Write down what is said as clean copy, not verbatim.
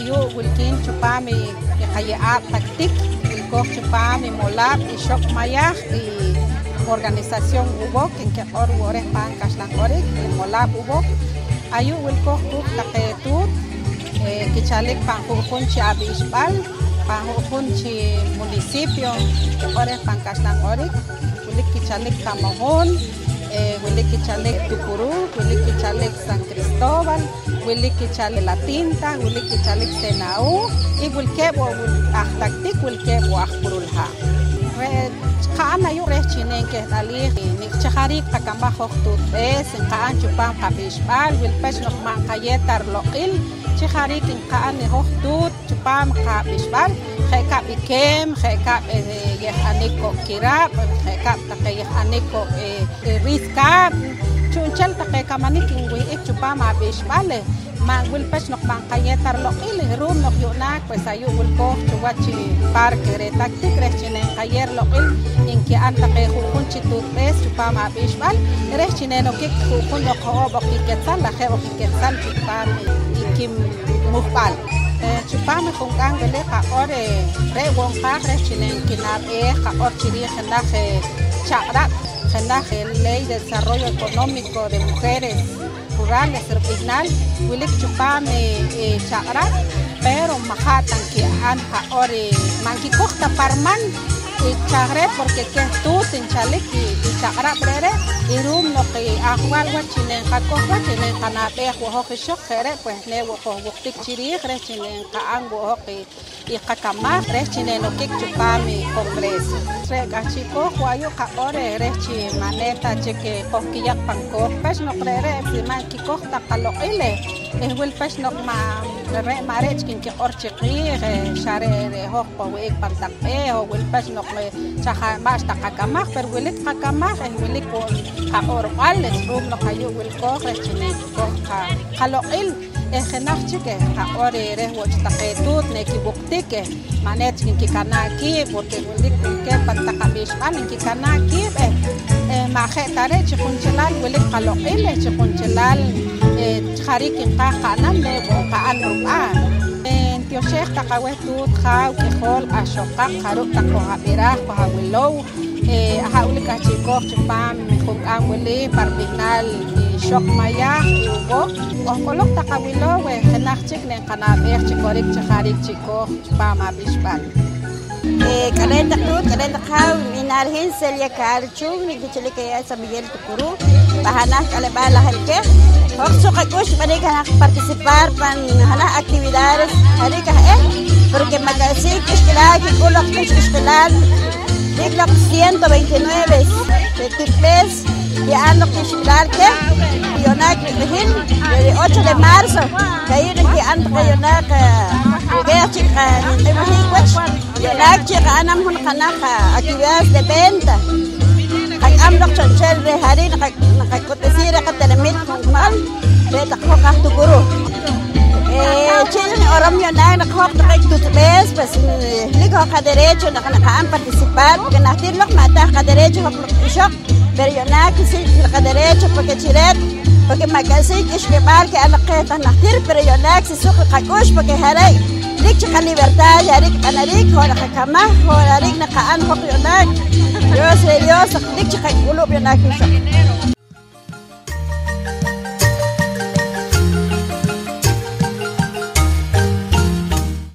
ayu wilkin chupami qayaab taktik wilkoq chupami molab y shok mayaj y organización ubok en que ore pan kaslan ore molab ubok ayu wilkoq tut taqetut kichalik pan junchi abishbal pan junchi municipio ore pan kaslan ore wilik kichalik Tamojon wilik kichalik Tucurú wilik kichalik San Cristóbal wilik kichalik La Tinta wilik kichalik Senaú y wilkebo taktik wilkebo ajpurulha Qa'an ayu rechinen ke dalih ni chaharik takamba hoqtut es qa'an chupan qabishbal wilpesh nok man qayetar loqil chaharik qa'an hoqtut chupan qabishbal kheka bikem kheka yehaniko kirab kheka taqayaniko riskab chunchal taqeka manikin wi chupan abishbal ma wilpesh nok man qayetar loqil rum nok yunak pues ayu wilkoq chuwachi parque re taktik rechinen qayer loqil inki anta qehukun chitut bes chupam abishbal rechinen okik hukun oqobo kiketal la khebo kiketal chupam ikim muhbal chupam khungan gele qa ore re won qa rechinen kinab qa or chiri khandaje chaqrat khandaje ley de desarrollo económico de mujeres rurales regional wilik chupam chaqrat pero mahatan ki an qa ore manki kokta parman chagre porque que tú sin chaliki chagra brere y rum no que ajual guachinen kako guachinen canape juego que shokere pues ne wojo woktik chiri grechinen ka ango hoki y kakama grechinen no que chupami congreso tre gachiko juayo ka ore rechi maneta cheque kokiyak panko pues no brere si man ki kokta kalo ile es wel pues no ma re marech kin ki orchi qir share hoqo we pantape o wel pues no chaha mas takakama per wilik kakama wilik ko kaorqal rum no kayo wil ko rechine ko kaloil khenachike ka ore re wo taqetut ne ki buktike manet ki kanaki porque wilik ke pantakabish an ki kanaki ma khetare chikunchilal wilik kaloil chikunchilal kharik ka kanam ne ko kan ruba Tio Sheikh takawetut khaw ki khol ashoqa kharuk takohabira kohawilo ahawlik achiko chupam khung amwili parbihnal shok maya ubo okolok takawilo we khanachik ne kanabeh chikorik chikharik chiko chupam abishbal kalen khaw minarhin selya karchu ni kichlik ya San Miguel Tucurú bahanak kale bala halke Hoxo kakush mereka nak participar pan hana actividades mereka porque magasik escolar que colok escolar digla 129 de tipes ya ando que escolar que yonak behin de 8 de marzo cair que ando que yonak que chica behin wach yonak chica anam hun kanaka actividades de venta amlok chonchel re hari nakakotesira ka telemit mal beta ko ka Tucurú chilni oram yo na nakhok takay tutbes pues ligo ka derecho nakaan participar porque natirlok mata ka derecho shok pero yo na kisi ka derecho porque chiret porque magasik ishkebar que anaqeta natir pero yo na kisi suq qakush porque haray lik ka libertad yarik anarik ho nakakama ho yarik nakaan hok yo na Dios lik ka kulub yo na kisi